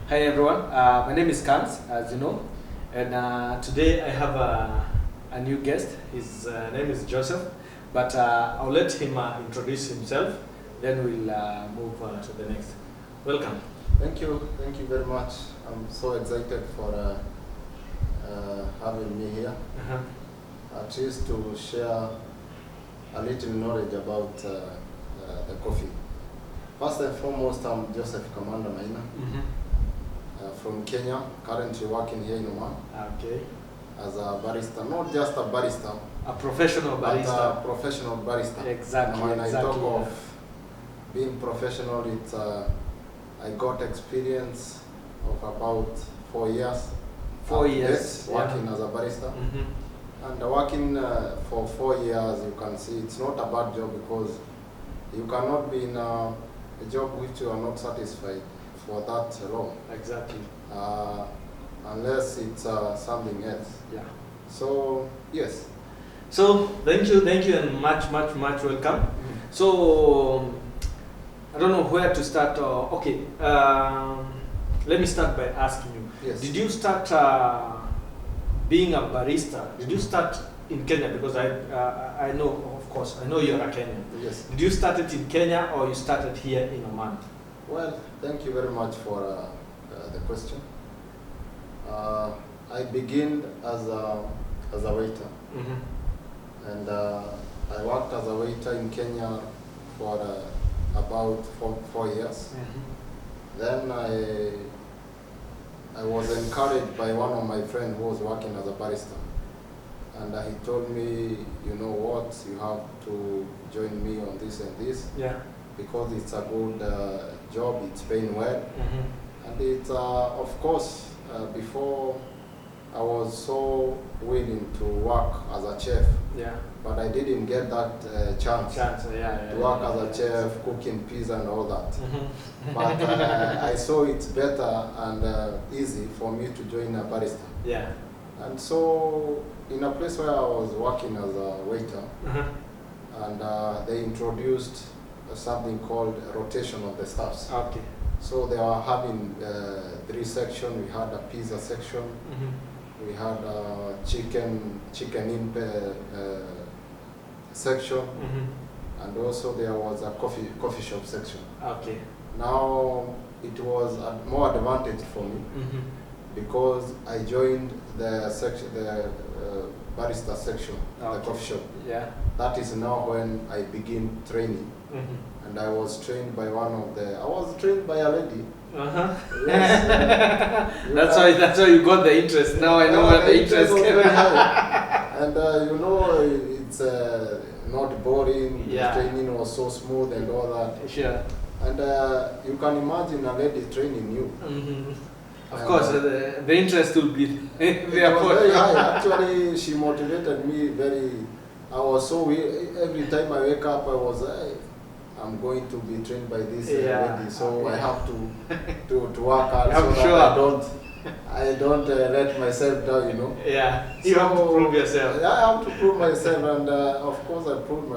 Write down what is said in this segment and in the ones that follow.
Hi everyone, my name is Kangs, as you know, and today I have a new guest. His name is Joseph, but I'll let him introduce himself, then we'll move to the next. Welcome. Thank you very much. I'm so excited for having me here. At least to share a little knowledge about the coffee. First and foremost, I'm Joseph Kamanda Maina. From Kenya, currently working here in Oman. Okay. As a barista, not just a barista, a professional barista. But a professional barista. Exactly. And when exactly, I talk of being professional, it's I got experience of about 4 years. 4 years working as a barista. And working for 4 years, you can see it's not a bad job because you cannot be in a job which you are not satisfied for that long. Exactly. Unless it's something else. Yeah. So yes. So thank you, and much welcome. So I don't know where to start. Okay. Let me start by asking you. Yes. Did you start being a barista? Did you start in Kenya? Because I know, of course, I know you're a Kenyan. Yes. Did you start it in Kenya or you started here in Oman? Well, thank you very much for the question. I began as a waiter, and I worked as a waiter in Kenya for about four years. Then I was encouraged by one of my friends who was working as a barista, and he told me, you know what, you have to join me on this and this. Yeah. Because it's a good job, it's paying well, and it's of course before I was so willing to work as a chef, but I didn't get that chance to work as a chef, cooking pizza and all that. But I saw it's better and easy for me to join a barista. Yeah. And so in a place where I was working as a waiter, and they introduced something called rotation of the staffs. Okay. So they are having 3 sections. We had a pizza section, we had a chicken in section, and also there was a coffee shop section. Okay. Now it was a more advantage for me because I joined the section, the barista section, the coffee shop. Yeah. That is now when I begin training. And I was trained by I was trained by a lady. Yes, that's why you got the interest. Now I know where the interest came. And you know, it's not boring. Yeah. The training was so smooth and all that. Sure. And you can imagine a lady training you. Of course, the interest will be there. Very high. Actually, she motivated me very. I was so every time I wake up, I was I'm going to be trained by this lady, so I have to work hard so that I don't let myself down, you know. Yeah, you have to prove yourself. I have to prove myself, and of course I proved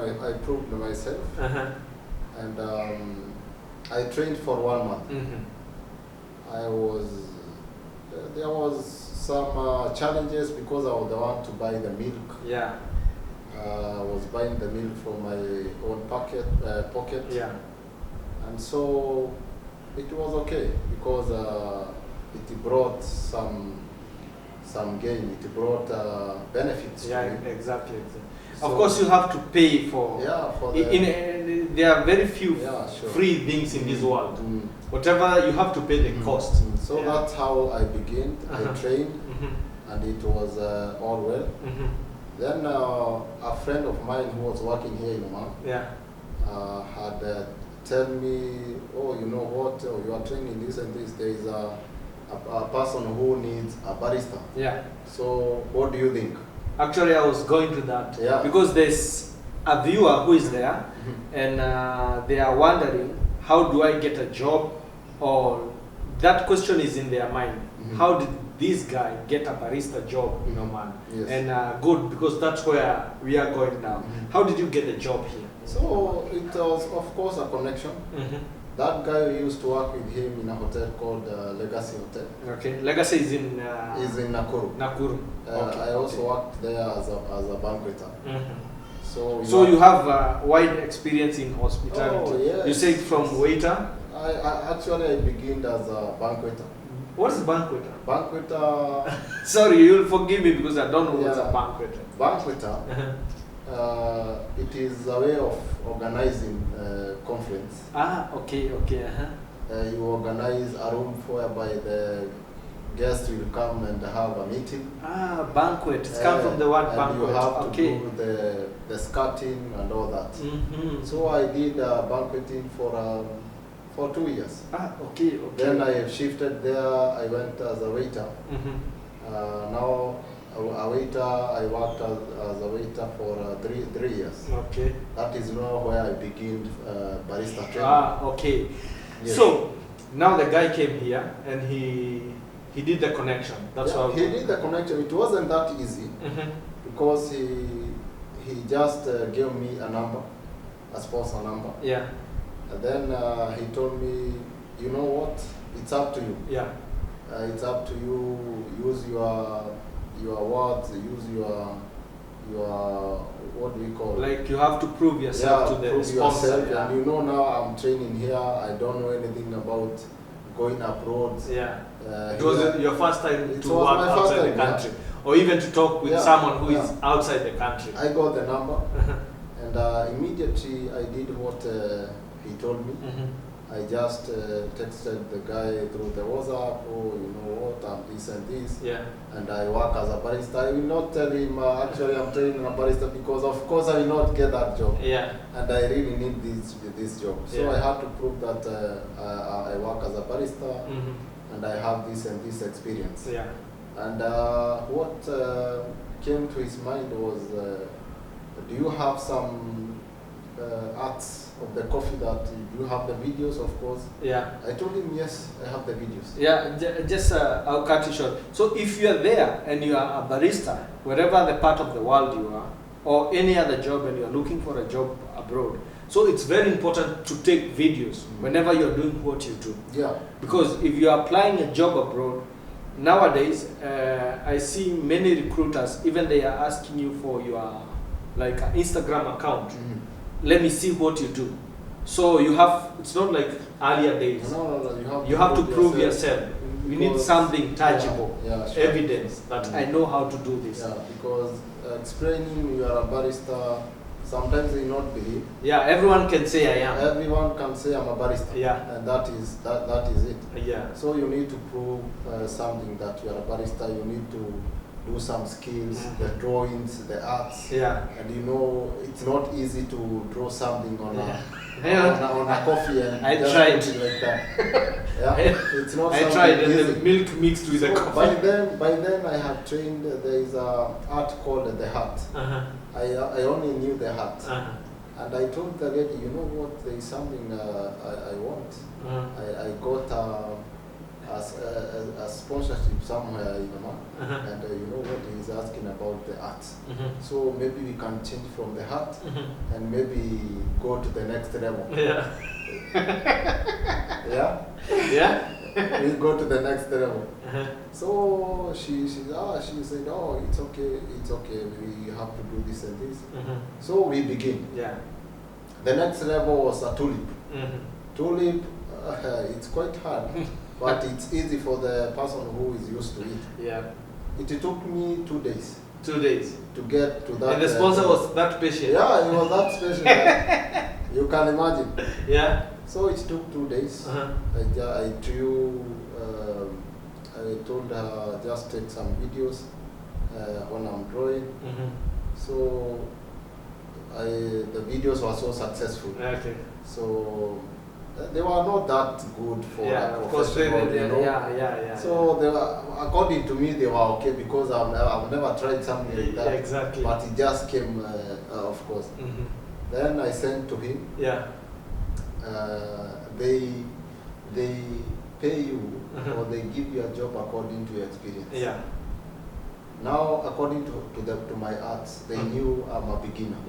myself. And I trained for 1 month. There was some challenges because I was the one to buy the milk. Yeah. I was buying the milk from my own pocket. Yeah. And so it was okay because it brought some gain. It brought benefits. Yeah, to me. exactly. So of course, you have to pay for. Yeah, for there are very few sure. free things in this world. Whatever you have to pay the cost. So that's how I began. I trained, and it was all well. Then a friend of mine who was working here in Oman had told me, oh, you know what, you are training this and this, there is a person who needs a barista. Yeah. So what do you think? Actually, I was going to that. Yeah. Because there's a viewer who is there, and they are wondering, how do I get a job? Or that question is in their mind. How did this guy get a barista job in Oman? Yes. And good, because that's where we are going now. How did you get a job here? So it was, of course, a connection. That guy we used to work with him in a hotel called Legacy Hotel. Okay. Legacy is in. Is in Nakuru. Nakuru. Okay. I also worked there as a banqueter. So you have wide experience in hospitality. Oh, yes. You say from waiter. I actually began as a banqueter. What is banqueter? Banqueter. Sorry, you'll forgive me because I don't know what's a banqueter. Banqueter. It is a way of organizing conference. Okay. You organize a room whereby the guests will come and have a meeting. Banquet. It's come from the word banquet. You have to do the skirting and all that. So I did banqueting for 2 years. Okay. Then I shifted there. I went as a waiter. Now a waiter. I worked as a waiter for 3 years. Okay. That is now where I began barista training. Okay. Yes. So now the guy came here and he did the connection. That's how he did the connection. It wasn't that easy because he just gave me a number, a sponsor number. Yeah. And then he told me, you know what? It's up to you. Yeah. It's up to you. Use your words. Use your what do we call? Like you have to prove yourself to the sponsor. And you know now I'm training here. I don't know anything about going abroad. Yeah. It was your first time to work outside the country, yeah. Or even to talk with someone who is outside the country. I got the number, and immediately I did what he told me. I just texted the guy through the WhatsApp, oh, you know what, I'm this and this, and I work as a barista. I will not tell him, actually I'm training a barista because of course I will not get that job. And I really need this job. So I had to prove that I work as a barista, and I have this and this experience. And what came to his mind was, do you have some arts of the coffee that you have the videos, of course? I told him, yes, I have the videos. Just I'll cut you short. So if you are there and you are a barista, wherever the part of the world you are, or any other job and you are looking for a job abroad, so it's very important to take videos whenever you're doing what you do. Because if you are applying a job abroad, nowadays I see many recruiters, even they are asking you for your like Instagram account. Let me see what you do. So you have, it's not like earlier days. No, you have to prove yourself. You need something tangible, sure. evidence that I know how to do this. Because explaining you are a barista, sometimes they not believe. Everyone can say I am. Everyone can say I'm a barista. And that is it. So you need to prove something that you are a barista. You need to do some skills, the drawings, the arts, and you know it's not easy to draw something on a coffee and I tried it like that. It's not. I tried, and easy. the milk mixed with the coffee. By then I had trained. There is a art called the hat. I only knew the hat, and I told the lady, you know what? There is something I want. I got a sponsorship somewhere in Oman, and you know what, he's asking about the art. So maybe we can change from the hat and maybe go to the next level. We go to the next level. So she said, oh, it's okay, we have to do this and this. So we begin. The next level was a tulip. Tulip, it's quite hard. But it's easy for the person who is used to it. It took me 2 days. 2 days to get to that. And the sponsor was that patient. He was that patient. You can imagine. So it took 2 days. I drew. I told her just take some videos when I'm drawing. So the videos were so successful. So they were not that good for a professional, you know. So they were, according to me, they were okay because I've never tried something like that. But it just came, of course. Then I sent to him. They pay you or they give you a job according to your experience. Now, according to my arts, they knew I'm a beginner.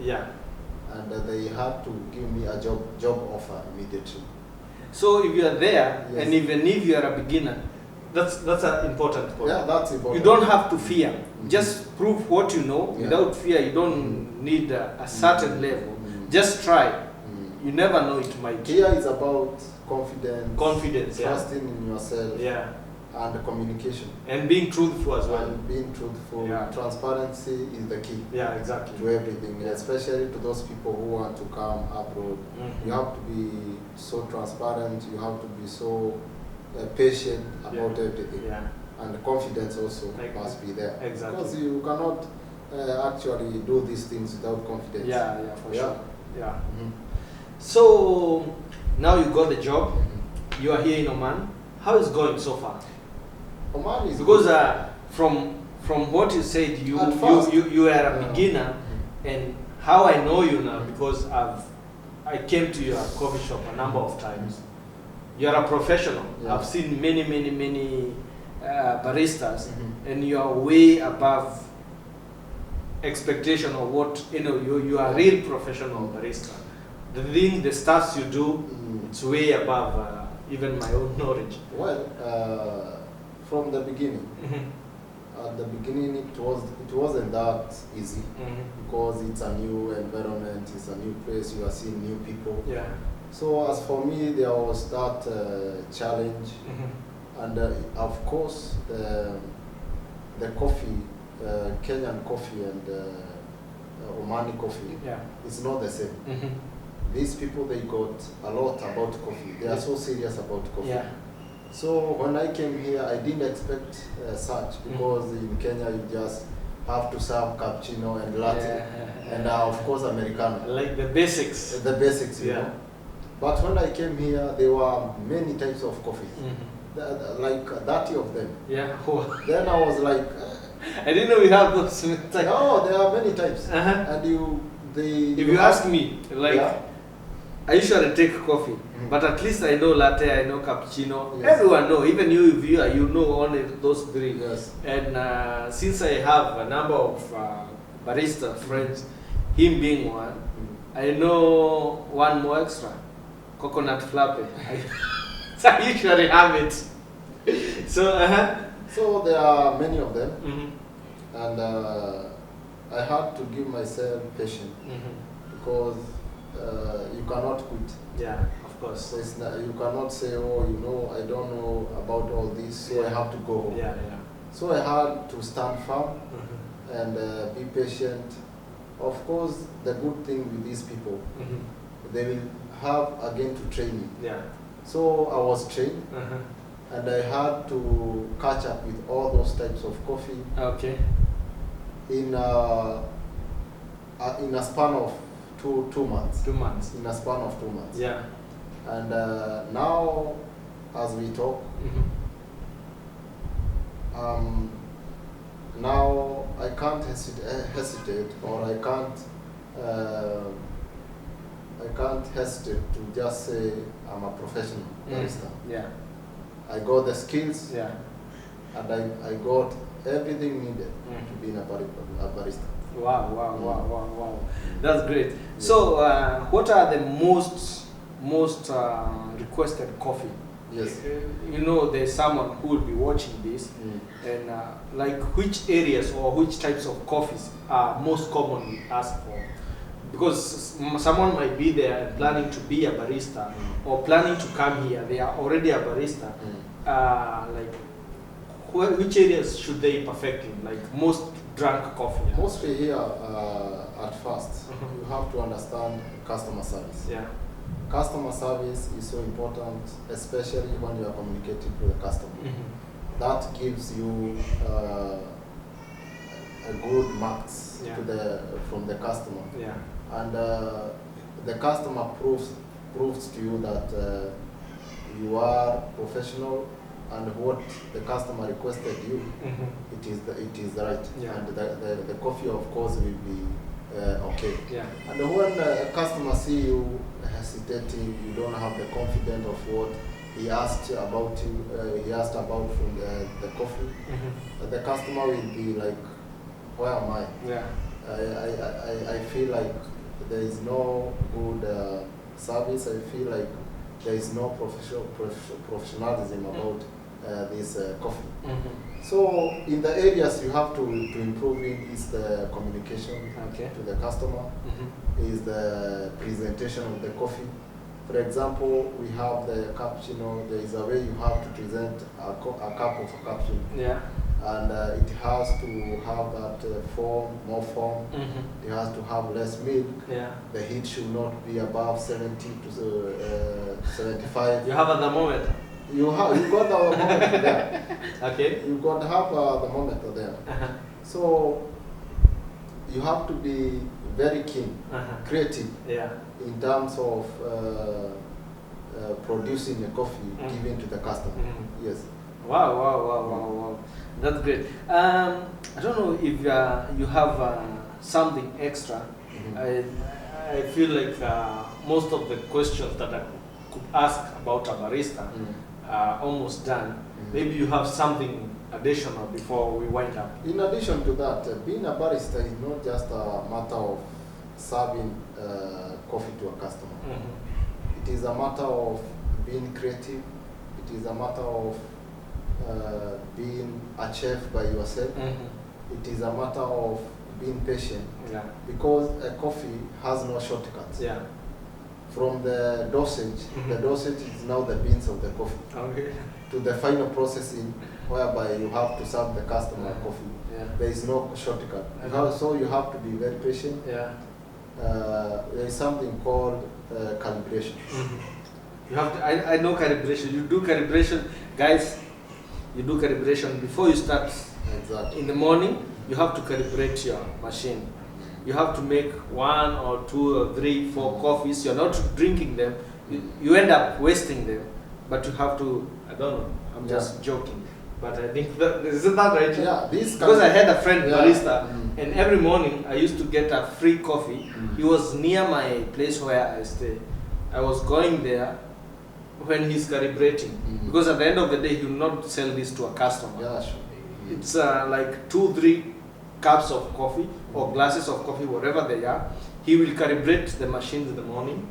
And they had to give me a job offer immediately. So if you are there, Yes. and even if you are a beginner, that's an important point. Yeah, that's important. You don't have to fear. Just prove what you know. Yeah. Without fear, you don't need a certain level. Just try. You never know, it might. Here is about confidence. Confidence, trusting in yourself. Yeah. And communication. And being truthful as well. And being truthful. Yeah. Transparency is the key. Yeah, exactly. To everything, especially to those people who want to come abroad. You have to be so transparent. You have to be so patient about everything. Yeah. And confidence also must be there. Exactly. Because you cannot actually do these things without confidence. Yeah, for sure. Yeah. So now you got the job. You are here in Oman. How is it going so far? Oman is because from what you said, you are a beginner, and how I know you now, because I came to your coffee shop a number of times. You are a professional. I've seen many baristas, and you are way above expectation of what you are a real professional barista. The stuff you do, it's way above even my own knowledge. Well, from the beginning, at the beginning it wasn't that easy, because it's a new environment, it's a new place, you are seeing new people. Yeah. So as for me, there was that challenge, and of course the coffee, Kenyan coffee and Omani coffee, it's not the same. These people, they got a lot about coffee. They are so serious about coffee. Yeah. So when I came here, I didn't expect such, because in Kenya you just have to serve cappuccino and latte, and of course Americano. Like the basics. The basics, you know. But when I came here, there were many types of coffee, like 30 of them. Yeah. Then I was like, I didn't know we have those. No, there are many types. And if you ask me, like, I usually take coffee, but at least I know latte, I know cappuccino. Everyone know, even you, if you know only those three. Yes. And since I have a number of barista friends, him being one, I know one more extra, coconut frappe. So I usually have it. So, so there are many of them, and I had to give myself patience, because you cannot quit. Yeah, of course. So it's not, you cannot say, oh, I don't know about all this, so I have to go home. Yeah. So I had to stand firm and be patient. Of course, the good thing with these people, they will have again to train you. Yeah. So I was trained, and I had to catch up with all those types of coffee. Okay. In a span of two months. 2 months. In a span of 2 months. Yeah. And now, as we talk, now I can't hesitate, or I can't hesitate to just say I'm a professional barista. Yeah. I got the skills. Yeah. And I got everything needed to be a barista. Wow. That's great. So, what are the most requested coffee? Yes. There's someone who will be watching this, and like which areas or which types of coffees are most commonly asked for? Because someone might be there planning to be a barista or planning to come here. They are already a barista. Which areas should they perfect in? Like most drunk coffee? Mostly here, at first, you have to understand customer service. Yeah. Customer service is so important, especially when you are communicating with the customer. That gives you a good marks from the customer. Yeah. And the customer proves to you that you are professional, and what the customer requested you, it is right. Yeah. And the coffee, of course, will be okay. Yeah. And when a customer see you hesitating, you don't have the confidence of what he asked about you, he asked about from the coffee, the customer will be like, where am I? Yeah. I feel like there is no good service. I feel like there is no professionalism about this coffee. So in the areas you have to improve in is the communication to the customer, is the presentation of the coffee. For example, we have the cappuccino. There is a way you have to present a cup of a cappuccino. Yeah. And it has to have that more foam. It has to have less milk. Yeah. The heat should not be above 70 to 75. You have a thermometer. You got the thermometer there. Okay. You got to have the thermometer there. So you have to be very keen, creative. Yeah. In terms of producing a coffee given to the customer. Yes. Wow. That's great. I don't know if you have something extra. I feel like most of the questions that I could ask about a barista are almost done. Maybe you have something additional before we wind up. In addition to that, being a barista is not just a matter of serving coffee to a customer. It is a matter of being creative. It is a matter of being a chef by yourself. It is a matter of being patient. Yeah. Because a coffee has no shortcuts. Yeah. From the dosage, the dosage is now the beans of the coffee. Okay. To the final processing, whereby you have to serve the customer coffee. Yeah. There is no shortcut. So you have to be very patient. Yeah. There is something called calibration. You have to. I know calibration. You do calibration, guys. You do calibration before you start. Exactly. In the morning, you have to calibrate your machine. You have to make 1 or 2 or 3, 4 coffees. You're not drinking them. You end up wasting them. But you have to. I don't know. I'm just joking. But I think isn't that right? Yeah. Because I had a friend barista, and every morning I used to get a free coffee. He was near my place where I stay. I was going there when he's calibrating, because at the end of the day he will not sell this to a customer. Yeah, sure. It's like 2-3 cups of coffee or glasses of coffee, whatever they are. He will calibrate the machines in the morning,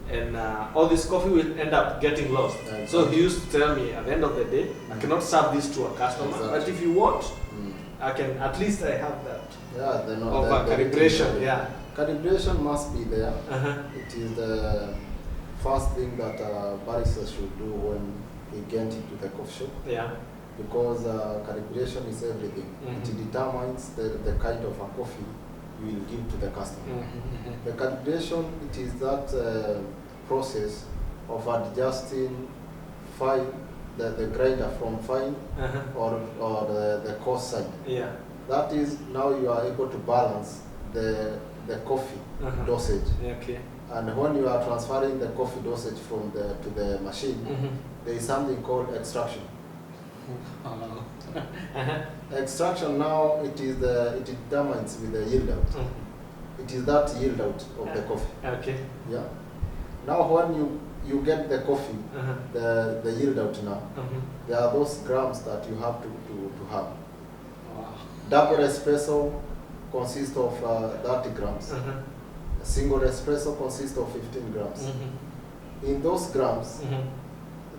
and all this coffee will end up getting lost. So he used to tell me at the end of the day, I cannot serve this to a customer, but if you want, I can, at least I have that. Yeah, Calibration. Yeah. Calibration must be there. It is the first thing that barista should do when he gets into the coffee shop. Yeah. Because calibration is everything. It determines the kind of a coffee you will give to the customer. The calibration, it is that process of adjusting the grinder from fine or the coarse side. Yeah. That is, now you are able to balance the coffee dosage. Okay. And when you are transferring the coffee dosage from to the machine, there is something called extraction. Extraction now, it determines with the yield out. It is that yield out of the coffee. Okay. Yeah. Now when you get the coffee, the yield out now, there are those grams that you have to have. Wow. Double espresso consists of 30 grams. A single espresso consists of 15 grams. In those grams,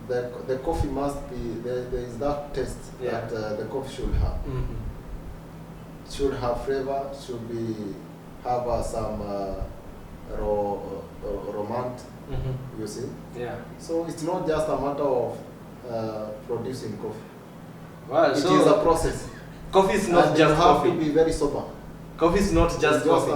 the coffee must be, there is that taste that the coffee should have. Should have flavor, should have some romance, you see. Yeah. So it's not just a matter of producing coffee. Wow, it is a process. Coffee is not and just you have coffee. to be very sober. Coffee is not just coffee.